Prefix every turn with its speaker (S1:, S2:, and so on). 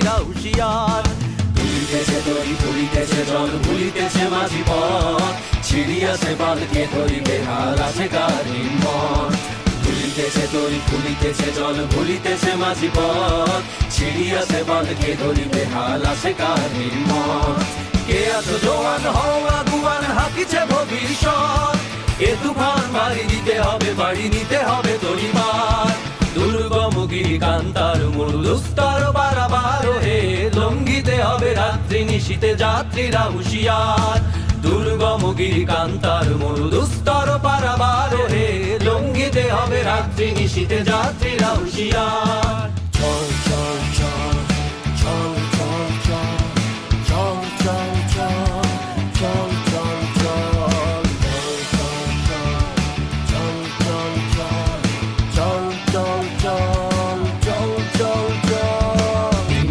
S1: যাত্রীরা হুঁশিয়ার।
S2: তুলিতেছে তরি তুলিতেছে জল ভুলিতেছে মাঝি পথ, ছিড়িয়াছে বালকে ধরিবে হাল আছে কার হিম্মত। তুলিতেছে তরি তুলিতেছে জল ভুলিতেছে মাঝি পথ, ছিড়িয়াছে বালকে ধরিবে হাল আছে কার হিম্মত।
S1: কে আছো জোয়ান হও আগুয়ান হাকিছে ভবিষ্যৎ, এ তুফান বাড়ি দিতে হবে বাড়ি নিতে হবে তরিমার। দুর্গম গিরিকান্তার মরুদুস্তর বারাবার হে, লঙ্ঘিতে হবে রাত্রি নিশীতে যাত্রীরা হুঁশিয়ার। দুর্গম গিরিকান্তার মরুদুস্তর পারাবার হে, লঙ্ঘিতে হবে রাত্রি নিশীতে যাত্রীরা হুঁশিয়ার।